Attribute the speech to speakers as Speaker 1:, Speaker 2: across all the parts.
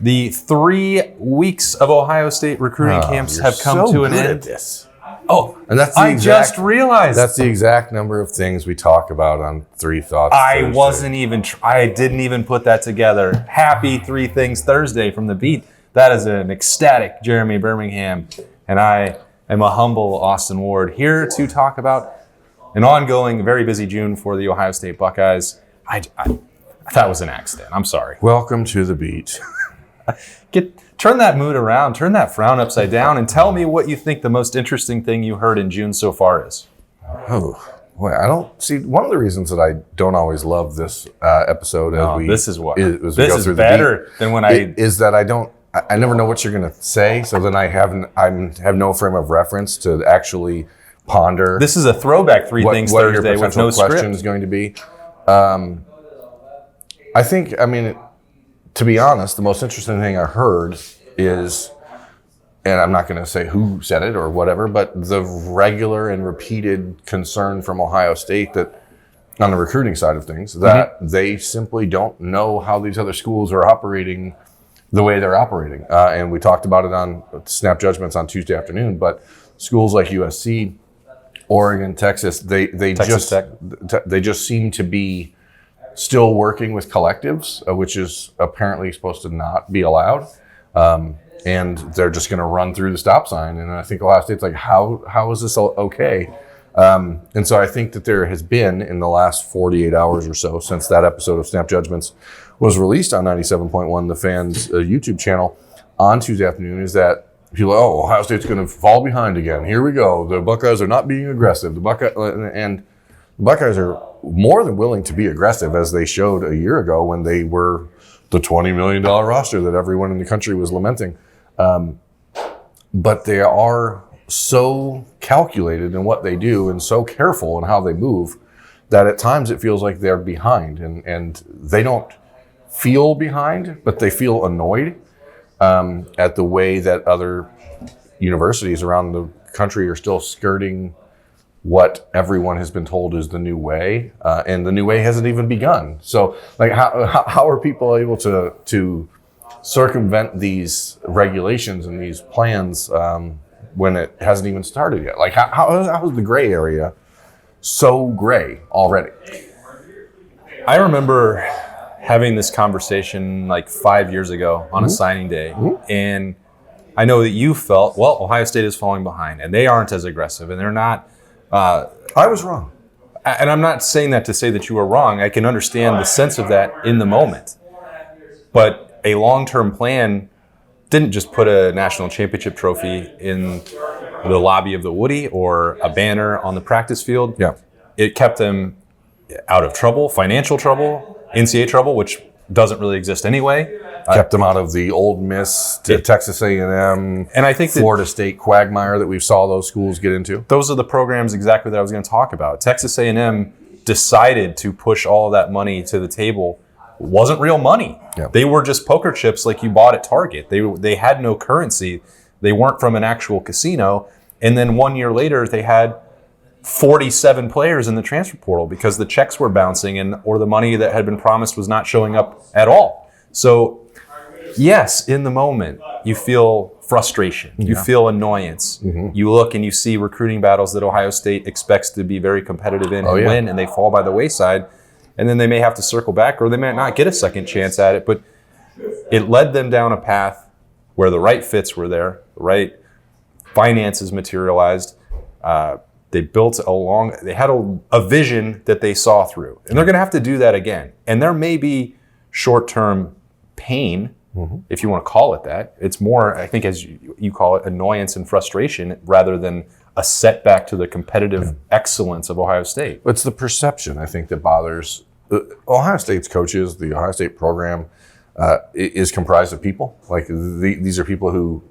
Speaker 1: The 3 weeks of Ohio State recruiting camps have come to an end.
Speaker 2: This.
Speaker 1: Oh,
Speaker 2: and that's
Speaker 1: I just realized.
Speaker 2: That's the exact number of things we talk about on 3 Thoughts Thursday.
Speaker 1: I didn't even put that together. Happy 3 Things Thursday from the beat. That is an ecstatic Jeremy Birmingham. And I am a humble Austin Ward here to talk about an ongoing, very busy June for the Ohio State Buckeyes. That was an accident. I'm sorry.
Speaker 2: Welcome to the beat.
Speaker 1: Turn that mood around, turn that frown upside down, and tell me what you think the most interesting thing you heard in June so far is.
Speaker 2: Oh, boy, I don't see. One of the reasons that I don't always love this episode
Speaker 1: this is better than when
Speaker 2: is that I never know what you're going to say, so then I have no frame of reference to actually ponder.
Speaker 1: This is a throwback 3 Things Thursday with no script.
Speaker 2: Question is going to be. To be honest, the most interesting thing I heard is, and I'm not going to say who said it or whatever, but the regular and repeated concern from Ohio State that on the recruiting side of things, that they simply don't know how these other schools are operating the way they're operating. And we talked about it on Snap Judgments on Tuesday afternoon, but schools like USC, Oregon, Texas, they just seem to be still working with collectives, which is apparently supposed to not be allowed. And they're just going to run through the stop sign. And I think Ohio State's like, how is this okay? And so I think that there has been, in the last 48 hours or so, since that episode of Snap Judgments was released on 97.1, the Fans YouTube channel, on Tuesday afternoon, is that people, Ohio State's going to fall behind again. Here we go. The Buckeyes are not being aggressive. The Buckeyes are more than willing to be aggressive, as they showed a year ago when they were the $20 million roster that everyone in the country was lamenting. But they are so calculated in what they do and so careful in how they move that at times it feels like they're behind. And they don't feel behind, but they feel annoyed at the way that other universities around the country are still skirting what everyone has been told is the new way, and the new way hasn't even begun. So, like, how are people able to circumvent these regulations and these plans when it hasn't even started yet? Like, how is the gray area so gray already? I
Speaker 1: remember having this conversation like 5 years ago on a signing day, and I know that you felt, well, Ohio State is falling behind, and they aren't as aggressive, and they're not.
Speaker 2: I was wrong.
Speaker 1: And I'm not saying that to say that you were wrong. I can understand the sense of that in the moment. But a long-term plan didn't just put a national championship trophy in the lobby of the Woody or a banner on the practice field.
Speaker 2: Yeah.
Speaker 1: It kept them out of trouble, financial trouble, NCAA trouble, which doesn't really exist anyway.
Speaker 2: Kept them out of the Ole Miss to Texas A&M,
Speaker 1: and I think
Speaker 2: Florida State quagmire that we saw those schools get into.
Speaker 1: Those are the programs exactly that I was going to talk about. Texas A&M decided to push all of that money to the table. It wasn't real money.
Speaker 2: Yeah.
Speaker 1: They were just poker chips like you bought at Target. They had no currency. They weren't from an actual casino. And then 1 year later, they had 47 players in the transfer portal because the checks were bouncing or the money that had been promised was not showing up at all. So, yes, in the moment, you feel frustration. You feel annoyance. You look and you see recruiting battles that Ohio State expects to be very competitive in and win, and they fall by the wayside. And then they may have to circle back, or they may not get a second chance at it. But it led them down a path where the right fits were there, the right finances materialized. They had a vision that they saw through. And they're going to have to do that again. And there may be short-term pain, if you want to call it that. It's more, I think, as you call it, annoyance and frustration rather than a setback to the competitive excellence of Ohio State.
Speaker 2: It's the perception, I think, that bothers Ohio State's coaches. The Ohio State program is comprised of people. Like, these are people who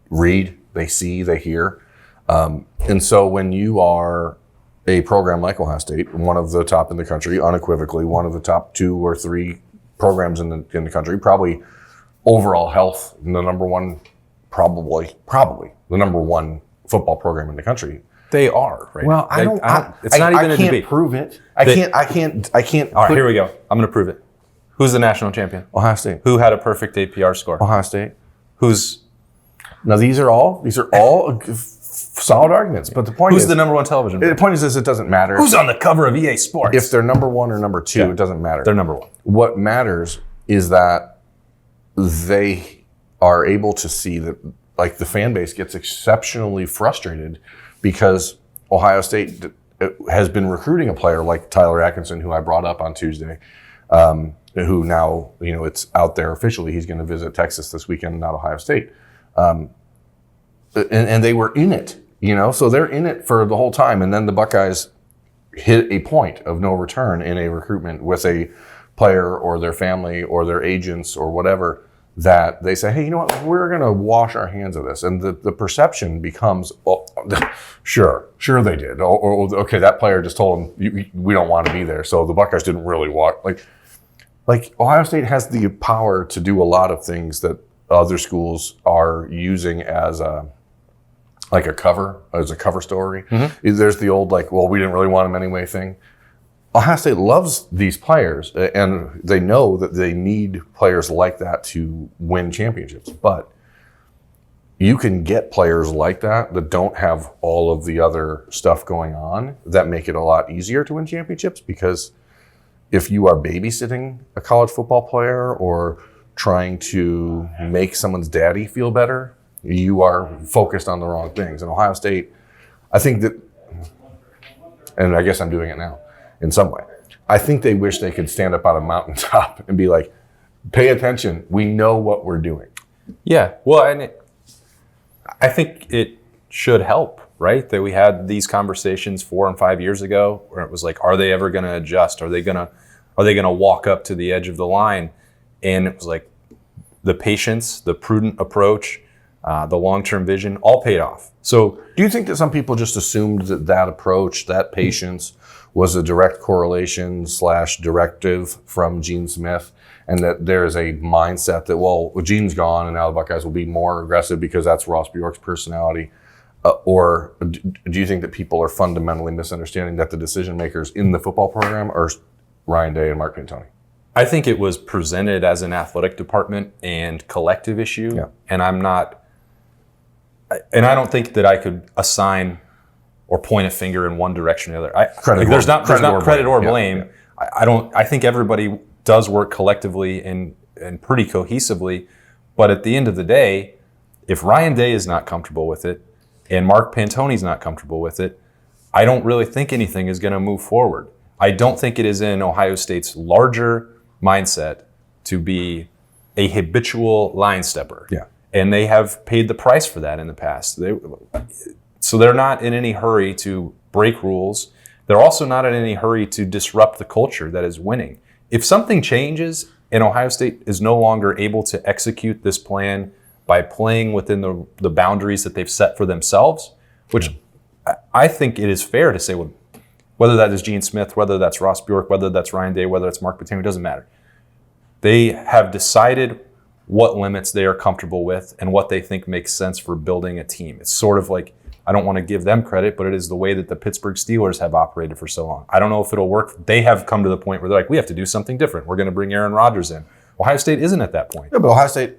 Speaker 2: read, they see, they hear. And so when you are a program like Ohio State, one of the top in the country, unequivocally one of the top 2 or 3 programs in the country, probably overall health, the number one, probably the number one football program in the country.
Speaker 1: They are, right?
Speaker 2: Well,
Speaker 1: it's not even a debate.
Speaker 2: Prove it. I can't.
Speaker 1: All right, here we go. I'm going to prove it. Who's the national champion?
Speaker 2: Ohio State.
Speaker 1: Who had a perfect APR score?
Speaker 2: Ohio State.
Speaker 1: Now
Speaker 2: these are all solid arguments. But the point
Speaker 1: who's the number one television?
Speaker 2: The point is this: it doesn't matter.
Speaker 1: Who's on the cover of EA Sports?
Speaker 2: If they're number one or number two, it doesn't matter.
Speaker 1: They're number one.
Speaker 2: What matters is that they are able to see that, like, the fan base gets exceptionally frustrated because Ohio State has been recruiting a player like Tyler Atkinson, who I brought up on Tuesday, who now, it's out there officially. He's going to visit Texas this weekend, not Ohio State. And they were in it, so they're in it for the whole time. And then the Buckeyes hit a point of no return in a recruitment with a player or their family or their agents or whatever, that they say, hey, you know what, we're going to wash our hands of this. And the perception becomes, oh, sure they did. Or okay, that player just told them, we don't want to be there. So the Buckeyes didn't really walk. Like Ohio State has the power to do a lot of things that other schools are using as a cover story. Mm-hmm. There's the old, we didn't really want him anyway thing. Ohio State loves these players, and they know that they need players like that to win championships. But you can get players like that don't have all of the other stuff going on that make it a lot easier to win championships, because if you are babysitting a college football player or trying to make someone's daddy feel better, you are focused on the wrong things. And Ohio State, I think that, and I guess I'm doing it now in some way, I think they wish they could stand up on a mountaintop and be like, pay attention, we know what we're doing.
Speaker 1: Yeah, well, and I think it should help, right? That we had these conversations 4 and 5 years ago where it was like, are they ever going to adjust? Are they going to walk up to the edge of the line? And it was like the patience, the prudent approach, the long-term vision, all paid off. So
Speaker 2: do you think that some people just assumed that approach, that patience, was a direct correlation / directive from Gene Smith, and that there is a mindset that, well, Gene's gone and now the Buckeyes will be more aggressive because that's Ross Bjork's personality? Or do you think that people are fundamentally misunderstanding that the decision makers in the football program are Ryan Day and Mark Pantoni?
Speaker 1: I think it was presented as an athletic department and collective issue, and I don't think that I could assign or point a finger in one direction or the other. There's not credit or blame. Yeah. I think everybody does work collectively and pretty cohesively, but at the end of the day, if Ryan Day is not comfortable with it and Mark Pantoni's not comfortable with it, I don't really think anything is going to move forward. I don't think it is in Ohio State's larger mindset to be a habitual line stepper.
Speaker 2: Yeah.
Speaker 1: And they have paid the price for that in the past. So they're not in any hurry to break rules. They're also not in any hurry to disrupt the culture that is winning. If something changes and Ohio State is no longer able to execute this plan by playing within the boundaries that they've set for themselves, which I think it is fair to say, whether that is Gene Smith, whether that's Ross Bjork, whether that's Ryan Day, whether it's Mark Pantoni, it doesn't matter. They have decided what limits they are comfortable with and what they think makes sense for building a team. It's sort of like, I don't want to give them credit, but it is the way that the Pittsburgh Steelers have operated for so long. I don't know if it'll work. They have come to the point where they're like, we have to do something different. We're going to bring Aaron Rodgers in. Ohio State isn't at that point.
Speaker 2: Yeah, but Ohio State,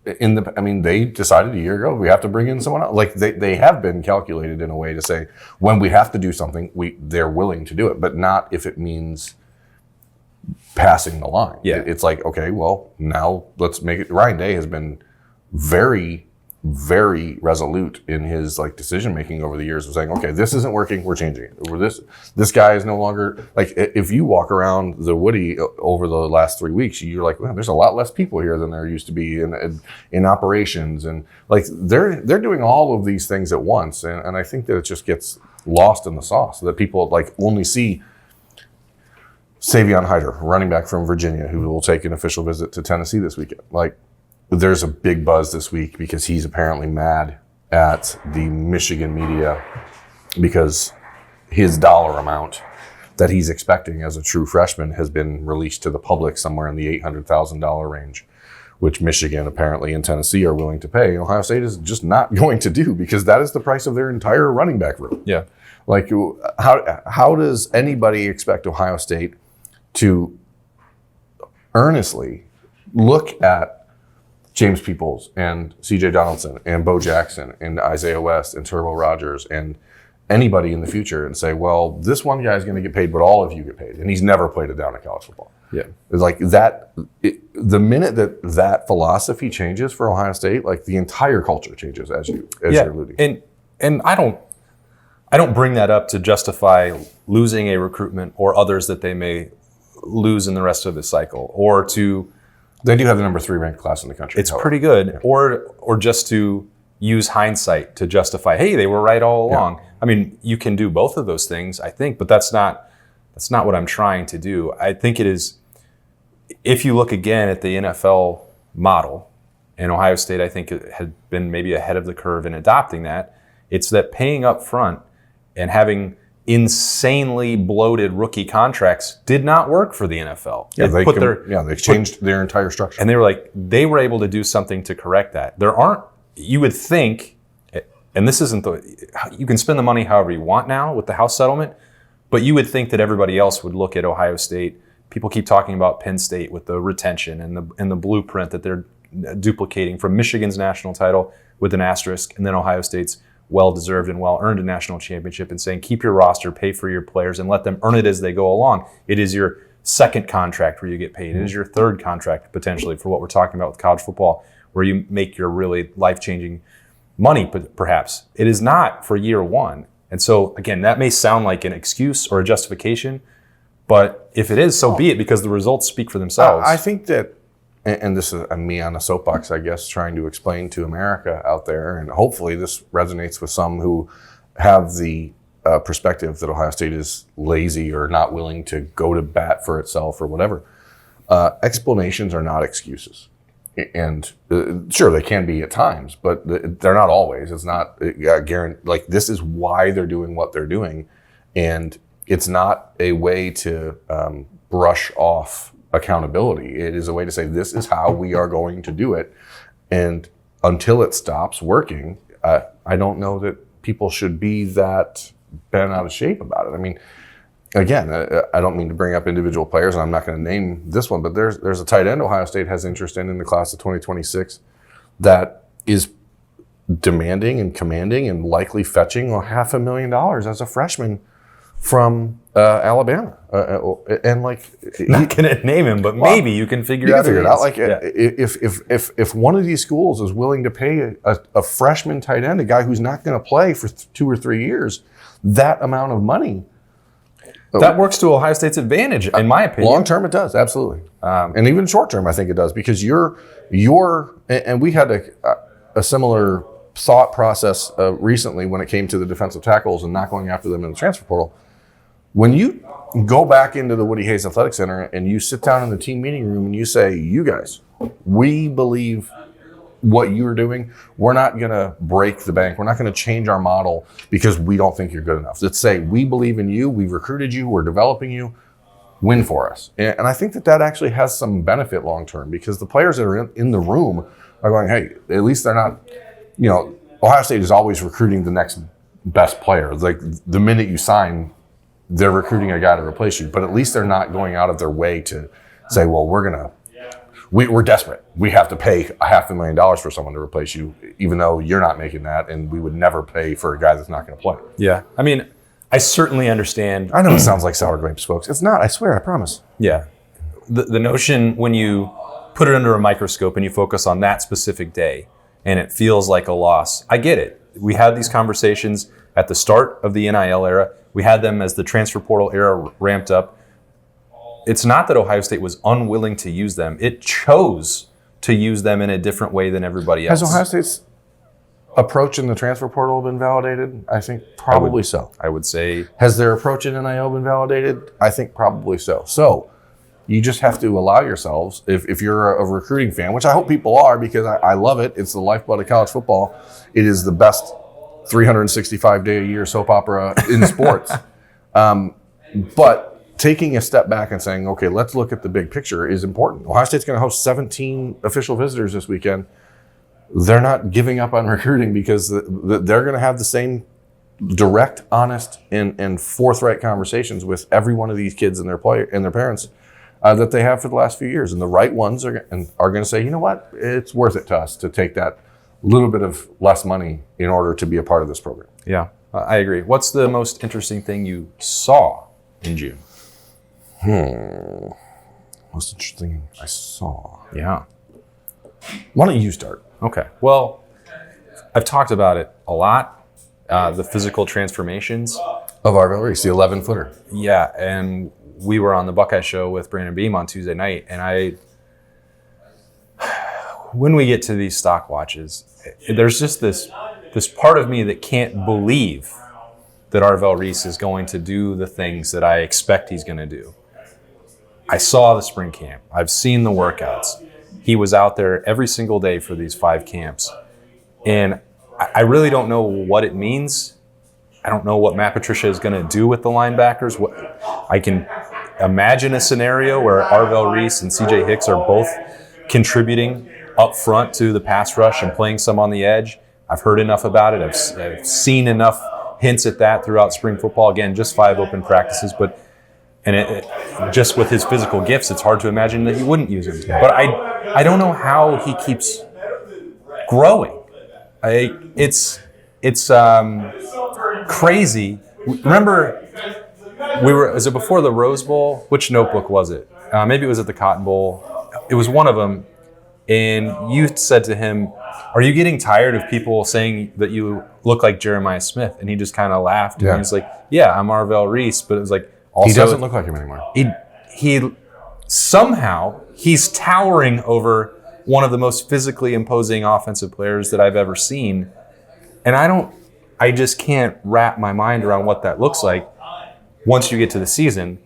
Speaker 2: they decided a year ago we have to bring in someone else. Like they have been calculated in a way to say when we have to do something, they're willing to do it, but not if it means passing the line.
Speaker 1: Yeah.
Speaker 2: It's like, okay, well, now let's make it. Ryan Day has been very, very resolute in his decision making over the years of saying, okay, this isn't working, we're changing it. Or this guy is no longer, if you walk around the Woody over the last 3 weeks, you're like, well, there's a lot less people here than there used to be in operations, and they're doing all of these things at once, and I think that it just gets lost in the sauce, that people only see Savion Hyder, running back from Virginia, who will take an official visit to Tennessee this weekend. There's a big buzz this week because he's apparently mad at the Michigan media because his dollar amount that he's expecting as a true freshman has been released to the public somewhere in the $800,000 range, which Michigan apparently and Tennessee are willing to pay. Ohio State is just not going to do, because that is the price of their entire running back room.
Speaker 1: Yeah.
Speaker 2: How does anybody expect Ohio State to earnestly look at James Peoples and CJ Donaldson and Bo Jackson and Isaiah West and Turbo Rogers and anybody in the future and say, well, this one guy is going to get paid, but all of you get paid. And he's never played it down in college football.
Speaker 1: Yeah.
Speaker 2: It's like that, the minute that philosophy changes for Ohio State, like the entire culture changes as you're alluding.
Speaker 1: And I don't bring that up to justify losing a recruitment or others that they may lose in the rest of the cycle, or to...
Speaker 2: They do have the number 3 ranked class in the country.
Speaker 1: It's pretty good. Yeah. Or just to use hindsight to justify, hey, they were right all along. Yeah. I mean, you can do both of those things, I think, but that's not what I'm trying to do. I think it is, if you look again at the NFL model, and Ohio State, I think, had been maybe ahead of the curve in adopting that, it's that paying up front and having insanely bloated rookie contracts did not work for the NFL.
Speaker 2: Yeah, they changed their entire structure.
Speaker 1: And they were able to do something to correct that. You would think, and this isn't you can spend the money however you want now with the House settlement, but you would think that everybody else would look at Ohio State. People keep talking about Penn State with the retention and the blueprint that they're duplicating from Michigan's national title with an asterisk, and then Ohio State's well-deserved and well-earned a national championship, and saying, keep your roster, pay for your players, and let them earn it as they go along. It is your second contract where you get paid. It is your third contract, potentially, for what we're talking about with college football, where you make your really life-changing money, perhaps. It is not for year one. And so, again, that may sound like an excuse or a justification, but if it is, so be it, because the results speak for themselves.
Speaker 2: I think that, and this is me on a soapbox, I guess, trying to explain to America out there, and hopefully this resonates with some who have the perspective that Ohio State is lazy or not willing to go to bat for itself or whatever. Explanations are not excuses. And sure, they can be at times, but they're not always. It's not guaranteed. Like, this is why they're doing what they're doing, and it's not a way to brush off accountability. It is a way to say, this is how we are going to do it. And until it stops working, I don't know that people should be that bent out of shape about it. I mean, again, I don't mean to bring up individual players, and I'm not going to name this one, but there's a tight end Ohio State has interest in the class of 2026 that is demanding and commanding and likely fetching $500,000 as a freshman from Alabama, and like,
Speaker 1: not going to name him, but maybe you can figure it out.
Speaker 2: Like, if one of these schools is willing to pay a freshman tight end, a guy who's not going to play for 2 or 3 years, that amount of money,
Speaker 1: that works to Ohio State's advantage, in my opinion.
Speaker 2: Long term, it does, absolutely, and even short term, I think it does, because you're, and we had a similar thought process recently when it came to the defensive tackles and not going after them in the transfer portal. When you go back into the Woody Hayes Athletic Center and you sit down in the team meeting room and you say, you guys, we believe what you're doing. We're not going to break the bank. We're not going to change our model because we don't think you're good enough. Let's say, we believe in you. We've recruited you. We're developing you. Win for us. And I think that actually has some benefit long term, because the players that are in the room are going, hey, at least they're not, Ohio State is always recruiting the next best player. Like, the minute you sign, they're recruiting a guy to replace you, but at least they're not going out of their way to say, well, we're desperate. We have to pay $500,000 for someone to replace you, even though you're not making that, and we would never pay for a guy that's not going to play.
Speaker 1: Yeah. I mean, I certainly understand.
Speaker 2: I know it sounds like sour grapes, folks. It's not, I swear, I promise.
Speaker 1: Yeah. The notion, when you put it under a microscope and you focus on that specific day and it feels like a loss, I get it. We had these conversations at the start of the NIL era. We had them as the transfer portal era ramped up. It's not that Ohio State was unwilling to use them. It chose to use them in a different way than everybody else.
Speaker 2: Has Ohio State's approach in the transfer portal been validated? I think probably so.
Speaker 1: I would say.
Speaker 2: Has their approach in NIL been validated? I think probably so. So you just have to allow yourselves, if you're a recruiting fan, which I hope people are, because I love it. It's the lifeblood of college football. It is the best 365-day-a-year soap opera in sports. But taking a step back and saying, okay, let's look at the big picture is important. Ohio State's going to host 17 official visitors this weekend. They're not giving up on recruiting, because they're going to have the same direct, honest, and forthright conversations with every one of these kids and their parents that they have for the last few years. And the right ones are going to say, you know what, it's worth it to us to take that little bit of less money in order to be a part of this program.
Speaker 1: Yeah, I agree. What's the most interesting thing you saw in June?
Speaker 2: Most interesting I saw.
Speaker 1: Yeah.
Speaker 2: Why don't you start?
Speaker 1: Okay. Well, I've talked about it a lot. The physical transformations
Speaker 2: Of RVL Reese, the 11-footer.
Speaker 1: Yeah, and we were on the Buckeye Show with Brandon Beam on Tuesday night, and when we get to these stock watches, there's just this part of me that can't believe that Arvell Reese is going to do the things that I expect he's going to do. I saw the spring camp. I've seen the workouts. He was out there every single day for these 5 camps, and I really don't know what it means. I don't know what Matt Patricia is going to do with the linebackers. I can imagine a scenario where Arvell Reese and CJ Hicks are both contributing up front to the pass rush and playing some on the edge. I've heard enough about it. I've seen enough hints at that throughout spring football. Again, just 5 open practices, but just with his physical gifts, it's hard to imagine that he wouldn't use him. But I don't know how he keeps growing. It's crazy. Remember, was it before the Rose Bowl? Which notebook was it? Maybe it was at the Cotton Bowl. It was one of them. And you said to him, "Are you getting tired of people saying that you look like Jeremiah Smith?" And he just kind of laughed. And he was like, "Yeah, I'm Arvell Reese." But it was like, also,
Speaker 2: he doesn't look like him anymore.
Speaker 1: He somehow, he's towering over one of the most physically imposing offensive players that I've ever seen. And I just can't wrap my mind around what that looks like once you get to the season.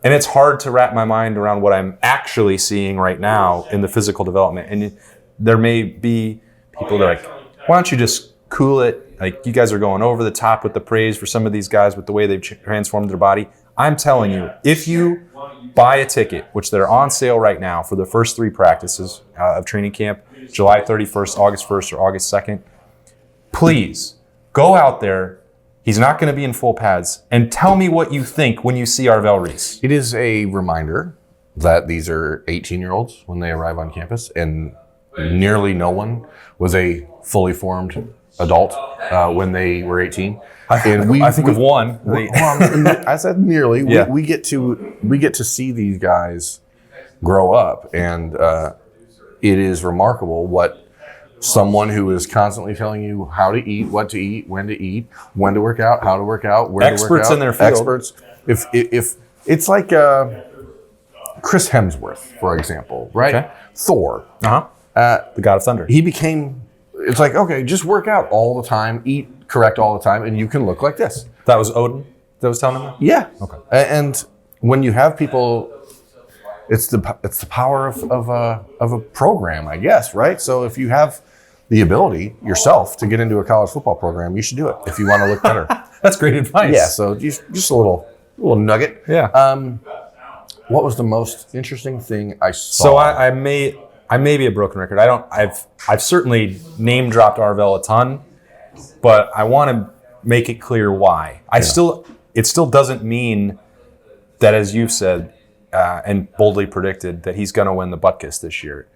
Speaker 1: And it's hard to wrap my mind around what I'm actually seeing right now in the physical development. And there may be people that are like, why don't you just cool it? Like, you guys are going over the top with the praise for some of these guys with the way they've transformed their body. I'm telling you, if you buy a ticket, which they're on sale right now for the first 3 practices of training camp, July 31st, August 1st, or August 2nd, please go out there. He's not going to be in full pads. And tell me what you think when you see Arvell Reese.
Speaker 2: It is a reminder that these are 18-year-olds when they arrive on campus, and nearly no one was a fully formed adult when they were 18.
Speaker 1: I think of one.
Speaker 2: I said nearly.
Speaker 1: Yeah.
Speaker 2: We get to see these guys grow up, and it is remarkable what someone who is constantly telling you how to eat, what to eat, when to work out, how to work out, where to work out.
Speaker 1: Experts in their field.
Speaker 2: Experts. If it's like Chris Hemsworth, for example, right?
Speaker 1: Okay.
Speaker 2: Thor.
Speaker 1: The God of Thunder.
Speaker 2: He became. It's like, okay, just work out all the time, eat correct all the time, and you can look like this.
Speaker 1: That was Odin that was telling him that?
Speaker 2: Yeah.
Speaker 1: Okay.
Speaker 2: And when you have people, it's the power of a program, I guess, right? So if you have the ability yourself to get into a college football program, you should do it if you want to look better.
Speaker 1: That's great advice.
Speaker 2: Yeah. So just a little nugget.
Speaker 1: Yeah.
Speaker 2: What was the most interesting thing I saw?
Speaker 1: So I may be a broken record. I've certainly name dropped Arvell a ton, but I want to make it clear why. It still doesn't mean that, as you've said and boldly predicted, that he's going to win the Butkus this year.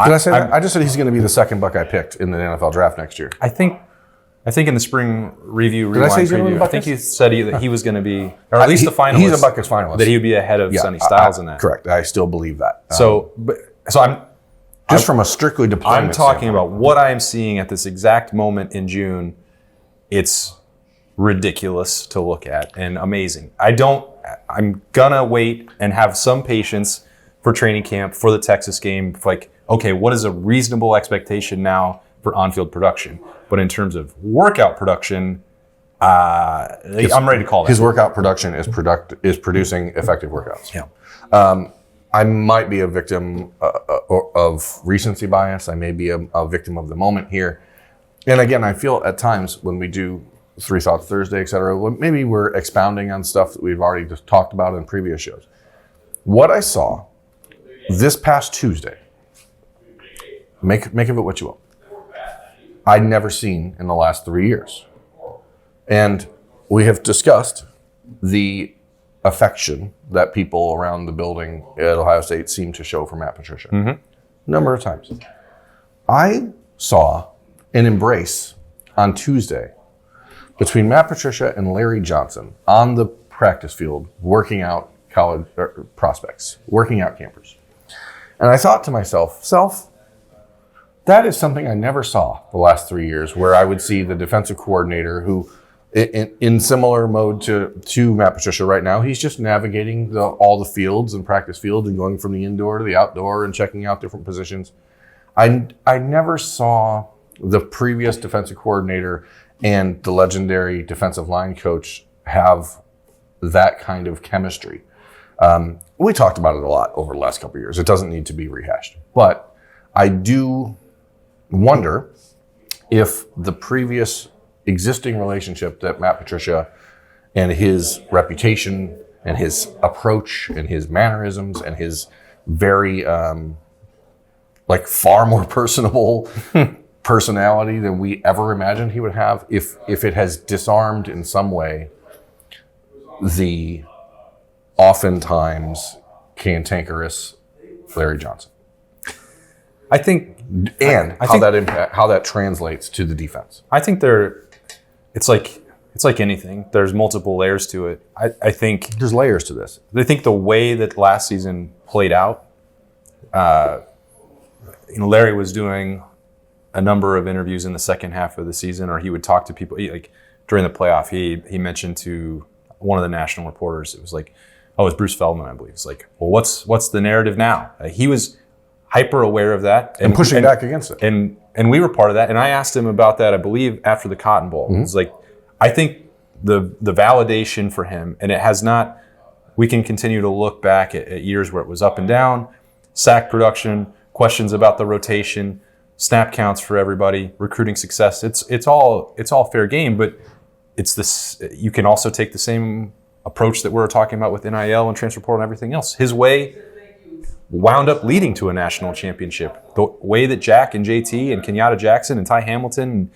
Speaker 2: Did I say that? I just said he's going to be the second Buckeye picked in the NFL draft next year.
Speaker 1: I think in the spring review,
Speaker 2: Did I say he's going to win the Butkus?
Speaker 1: I think he said that he was going to be, or at least the finalist.
Speaker 2: He's a Butkus finalist.
Speaker 1: That he would be ahead of Sonny Styles in that.
Speaker 2: Correct. I still believe that.
Speaker 1: So I'm
Speaker 2: just from a strictly deployment
Speaker 1: I'm talking about what I am seeing at this exact moment in June. It's ridiculous to look at and amazing. I'm gonna wait and have some patience for training camp, for the Texas game. Like, okay, what is a reasonable expectation now for on-field production? But in terms of workout production, I'm ready to call that.
Speaker 2: His workout production is producing effective workouts.
Speaker 1: Yeah.
Speaker 2: I might be a victim of recency bias. I may be a victim of the moment here. And again, I feel at times when we do 3 Thoughts Thursday, et cetera, maybe we're expounding on stuff that we've already just talked about in previous shows. What I saw this past Tuesday, make of it what you will, I'd never seen in the last 3 years. And we have discussed the affection that people around the building at Ohio State seem to show for Matt Patricia. Number of times. I saw an embrace on Tuesday between Matt Patricia and Larry Johnson on the practice field, working out college prospects, working out campers. And I thought to myself, that is something I never saw the last 3 years, where I would see the defensive coordinator who, in similar mode to Matt Patricia right now, he's just navigating all the fields and practice fields and going from the indoor to the outdoor and checking out different positions. I never saw the previous defensive coordinator and the legendary defensive line coach have that kind of chemistry. We talked about it a lot over the last couple of years. It doesn't need to be rehashed. But I do wonder if the previous existing relationship that Matt Patricia and his reputation and his approach and his mannerisms and his very far more personable personality than we ever imagined he would have, if it has disarmed in some way the oftentimes cantankerous Larry Johnson.
Speaker 1: I think,
Speaker 2: and how that translates to the defense.
Speaker 1: I think it's like anything. There's multiple layers to it. I think
Speaker 2: there's layers to this.
Speaker 1: I think the way that last season played out, Larry was doing a number of interviews in the second half of the season, or he would talk to people. During the playoff, he mentioned to one of the national reporters, it was like, oh, it was Bruce Feldman, I believe. It's like, well, what's the narrative now? He was hyper aware of that
Speaker 2: and pushing back against it.
Speaker 1: And we were part of that. And I asked him about that, I believe, after the Cotton Bowl. Mm-hmm. It's like, I think the validation for him, and it has not, we can continue to look back at years where it was up and down, sack production, questions about the rotation, snap counts for everybody, recruiting success. It's all fair game, but it's this. You can also take the same approach that we're talking about with NIL and transfer portal and everything else. His way wound up leading to a national championship. The way that Jack and JT and Kenyatta Jackson and Ty Hamilton and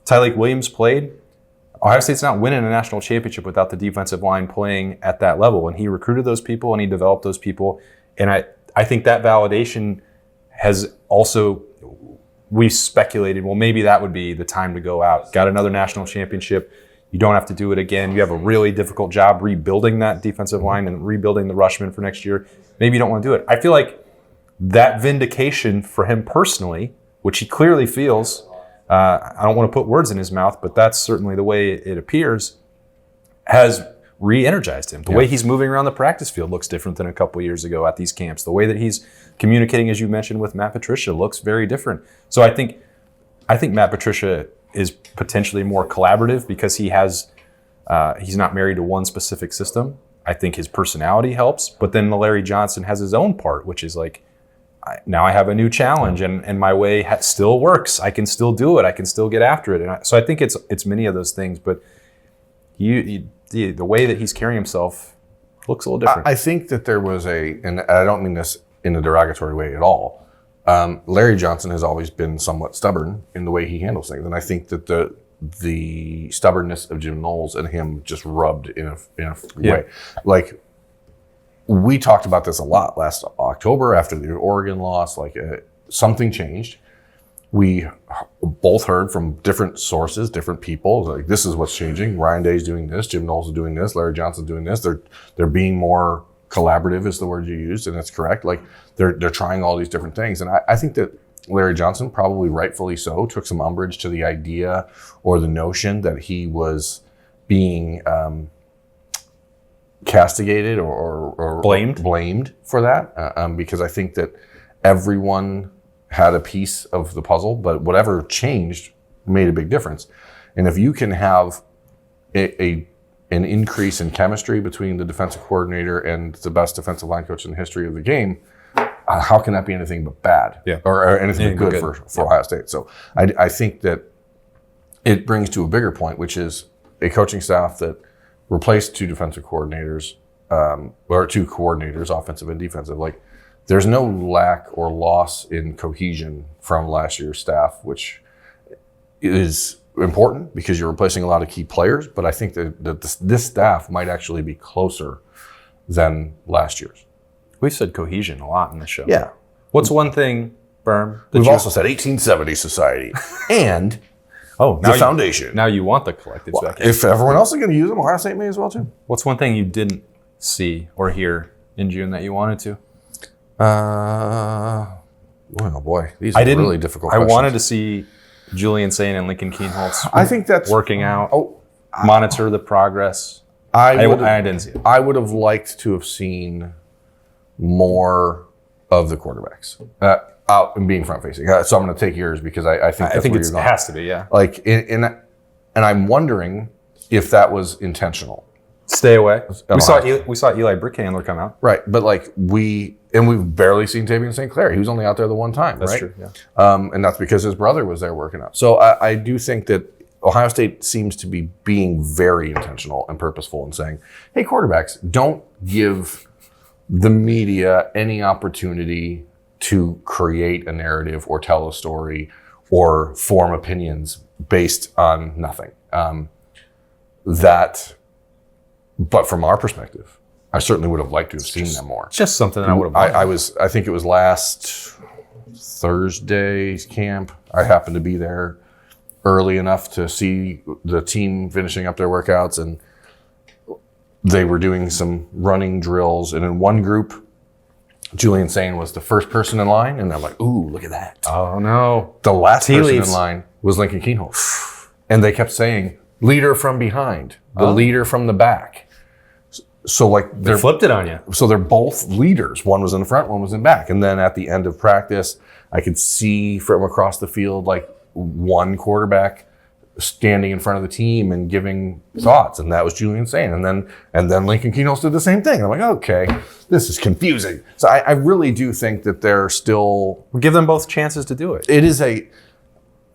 Speaker 1: Tyleik Williams played, Ohio State's not winning a national championship without the defensive line playing at that level. And he recruited those people and he developed those people. And I think that validation has also, we speculated, well, maybe that would be the time to go out. Got another national championship. You don't have to do it again. You have a really difficult job rebuilding that defensive line and rebuilding the rushmen for next year. Maybe you don't want to do it. I feel like that vindication for him personally, which he clearly feels, I don't want to put words in his mouth, but that's certainly the way it appears, has re-energized him. The way he's moving around the practice field looks different than a couple years ago at these camps. The way that he's communicating, as you mentioned, with Matt Patricia looks very different. So I think Matt Patricia is potentially more collaborative because he's not married to one specific system. I think his personality helps, but then Larry Johnson has his own part, which is like, now I have a new challenge and my way still works. I can still do it. I can still get after it. So I think it's many of those things, but the way that he's carrying himself looks a little different.
Speaker 2: I think that there was and I don't mean this in a derogatory way at all. Larry Johnson has always been somewhat stubborn in the way he handles things. And I think that the stubbornness of Jim Knowles and him just rubbed in a way. Like, we talked about this a lot last October after the Oregon loss. Something changed. We both heard from different sources, different people. Like, this is what's changing. Ryan Day's doing this. Jim Knowles is doing this. Larry Johnson's doing this. They're being more collaborative is the word you used, and that's correct. Like, they're trying all these different things. And I think that Larry Johnson, probably rightfully so, took some umbrage to the idea or the notion that he was being castigated or blamed for that, because I think that everyone had a piece of the puzzle, but whatever changed made a big difference. And if you can have an increase in chemistry between the defensive coordinator and the best defensive line coach in the history of the game, how can that be anything but bad or anything but good for Ohio State? So I think that it brings to a bigger point, which is a coaching staff that replaced two defensive coordinators, or two coordinators, offensive and defensive. Like, there's no lack or loss in cohesion from last year's staff, which is important because you're replacing a lot of key players. But I think that this staff might actually be closer than last year's.
Speaker 1: We've said cohesion a lot in this show.
Speaker 2: Yeah.
Speaker 1: What's one thing, Birm?
Speaker 2: We've also said 1870 Society and the foundation.
Speaker 1: Now you want the collectives back in.
Speaker 2: If everyone else is going to use them, Ohio State may as well too.
Speaker 1: What's one thing you didn't see or hear in June that you wanted to?
Speaker 2: Oh boy, these are really difficult questions.
Speaker 1: I wanted to see Julian Sain and Lincoln Kienholz
Speaker 2: I think that's
Speaker 1: working out, monitor the progress.
Speaker 2: I
Speaker 1: didn't see it.
Speaker 2: I would have liked to have seen more of the quarterbacks out and being front facing. So I'm going to take yours because I think that's where you're going.
Speaker 1: It has to be, yeah.
Speaker 2: Like, and I'm wondering if that was intentional.
Speaker 1: Stay away. We saw Eli Brickhandler come out.
Speaker 2: Right, but like we've barely seen Tavian St. Clair. He was only out there the one time,
Speaker 1: That's
Speaker 2: right?
Speaker 1: true, yeah.
Speaker 2: And that's because his brother was there working out. So I do think that Ohio State seems to be being very intentional and purposeful in saying, hey, quarterbacks, don't give the media any opportunity to create a narrative or tell a story or form opinions based on nothing. But from our perspective, I certainly would have liked to have seen them more.
Speaker 1: Just something that I would have wanted.
Speaker 2: I think it was last Thursday's camp. I happened to be there early enough to see the team finishing up their workouts, and they were doing some running drills. And in one group, Julian Sain was the first person in line, and I'm like, ooh, look at that.
Speaker 1: Oh, no.
Speaker 2: The last person in line was Lincoln Kienholz. And they kept saying, leader from behind, the leader from the back. So like
Speaker 1: they flipped it on you.
Speaker 2: So they're both leaders. One was in the front, one was in back. And then at the end of practice, I could see from across the field, like one quarterback standing in front of the team and giving thoughts. And that was Julian Sain. And then Lincoln Kienholz did the same thing. I'm like, okay, this is confusing. So I really do think that they're still...
Speaker 1: We'll give them both chances to do it.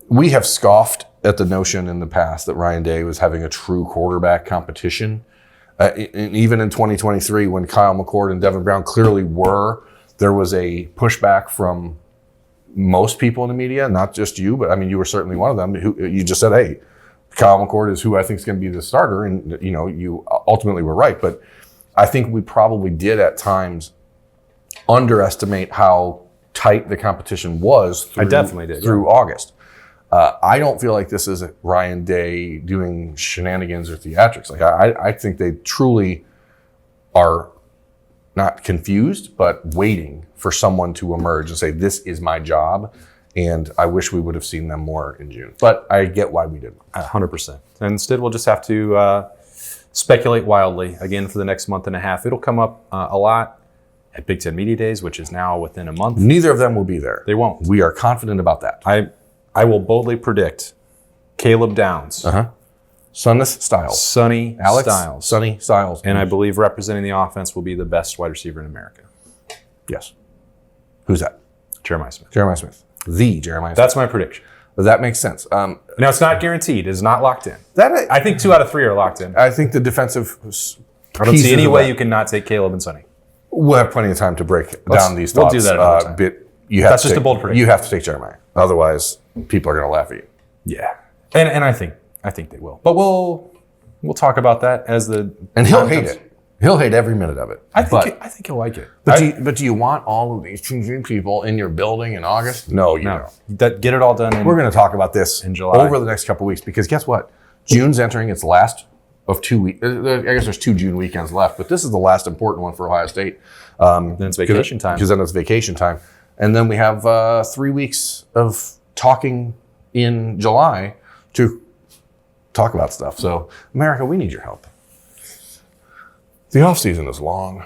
Speaker 2: We have scoffed at the notion in the past that Ryan Day was having a true quarterback competition. Even in 2023, when Kyle McCord and Devin Brown clearly were, there was a pushback from most people in the media, not just you, but I mean, you were certainly one of them. Who you just said, hey, Kyle McCord is who I think is going to be the starter. And, you ultimately were right. But I think we probably did at times underestimate how tight the competition was through August. I don't feel like this is Ryan Day doing shenanigans or theatrics. Like I think they truly are not confused, but waiting for someone to emerge and say, this is my job. And I wish we would have seen them more in June. But I get why we didn't.
Speaker 1: 100%. And instead, we'll just have to speculate wildly again for the next month and a half. It'll come up a lot at Big Ten Media Days, which is now within a month.
Speaker 2: Neither of them will be there.
Speaker 1: They won't.
Speaker 2: We are confident about that.
Speaker 1: I will boldly predict Caleb Downs.
Speaker 2: Sonny Styles.
Speaker 1: Sonny Styles.
Speaker 2: Sonny Styles.
Speaker 1: And I believe representing the offense will be the best wide receiver in America.
Speaker 2: Yes. Who's that?
Speaker 1: Jeremiah Smith.
Speaker 2: Jeremiah Smith. The Jeremiah Smith.
Speaker 1: That's my prediction.
Speaker 2: That makes sense.
Speaker 1: Now, it's not guaranteed. It's not locked in. I think 2 out of 3 are locked in.
Speaker 2: I think the defensive
Speaker 1: I don't see any way you can not take Caleb and Sonny.
Speaker 2: We'll have plenty of time to break down these thoughts.
Speaker 1: We'll do that another time.
Speaker 2: That's
Speaker 1: just a bold prediction.
Speaker 2: You have to take Jeremiah. Otherwise, people are going to laugh at you.
Speaker 1: Yeah. And I think they will. But we'll talk about that as
Speaker 2: And he'll hate it. He'll hate every minute of it.
Speaker 1: I think he'll like it.
Speaker 2: But do you want all of these people in your building in August? No, you don't.
Speaker 1: Get it all done.
Speaker 2: We're going to talk about this
Speaker 1: in July
Speaker 2: over the next couple of weeks because guess what? June's entering its last of 2 weeks. I guess there's 2 June weekends left, but this is the last important one for Ohio State.
Speaker 1: Then it's vacation time.
Speaker 2: Because then it's vacation time. And then we have 3 weeks of talking in July to talk about stuff. So, America, we need your help. The off season is long.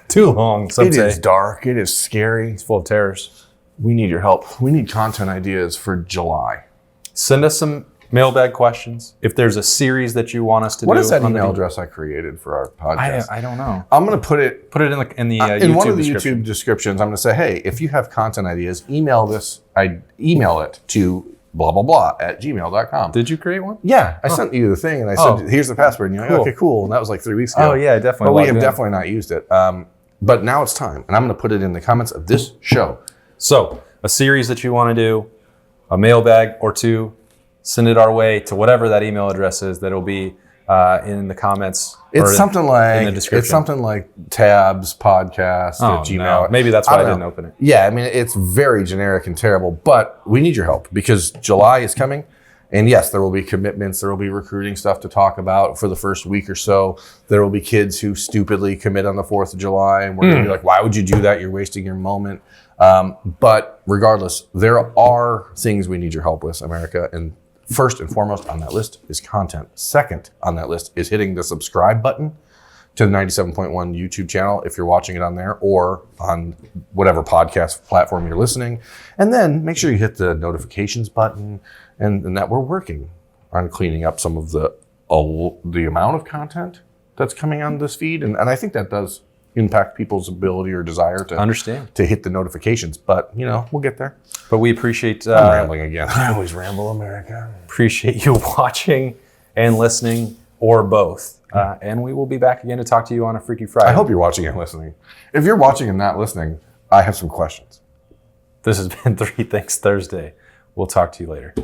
Speaker 1: Too long, some say.
Speaker 2: It is dark. It is scary.
Speaker 1: It's full of terrors.
Speaker 2: We need your help. We need content ideas for July.
Speaker 1: Send us some mailbag questions. If there's a series that you want us to do.
Speaker 2: What is that email address I created for our podcast?
Speaker 1: I don't know.
Speaker 2: I'm going to put it
Speaker 1: in the YouTube
Speaker 2: in one of the
Speaker 1: description.
Speaker 2: YouTube descriptions. I'm going to say, hey, if you have content ideas, email this. I email it to blah, blah, blah @gmail.com.
Speaker 1: Did you create one?
Speaker 2: Yeah. I sent you the thing and I said, here's the password. And you're like, okay, cool. And that was like 3 weeks ago.
Speaker 1: Oh, yeah, definitely.
Speaker 2: But we have definitely not used it. But now it's time. And I'm going to put it in the comments of this show.
Speaker 1: So, a series that you want to do, a mailbag or two, send it our way to whatever that email address is. That'll be in the comments.
Speaker 2: It's something like
Speaker 1: in the description.
Speaker 2: Tabs podcast at Gmail.
Speaker 1: No. Maybe that's why I didn't open it.
Speaker 2: Yeah, I mean, it's very generic and terrible, but we need your help because July is coming. And yes, there will be commitments. There will be recruiting stuff to talk about for the first week or so. There will be kids who stupidly commit on the 4th of July. And we're going to be like, why would you do that? You're wasting your moment. But regardless, there are things we need your help with, America. And first and foremost on that list is content. Second on that list is hitting the subscribe button to the 97.1 YouTube channel if you're watching it on there or on whatever podcast platform you're listening. And then make sure you hit the notifications button and that we're working on cleaning up some of the amount of content that's coming on this feed. And I think that does impact people's ability or desire to
Speaker 1: understand,
Speaker 2: to hit the notifications. But, we'll get there.
Speaker 1: But we appreciate...
Speaker 2: I'm rambling again. I always ramble, America.
Speaker 1: Appreciate you watching and listening or both. And we will be back again to talk to you on a Freaky Friday.
Speaker 2: I hope you're watching and listening. If you're watching and not listening, I have some questions.
Speaker 1: This has been 3 Things Thursday. We'll talk to you later.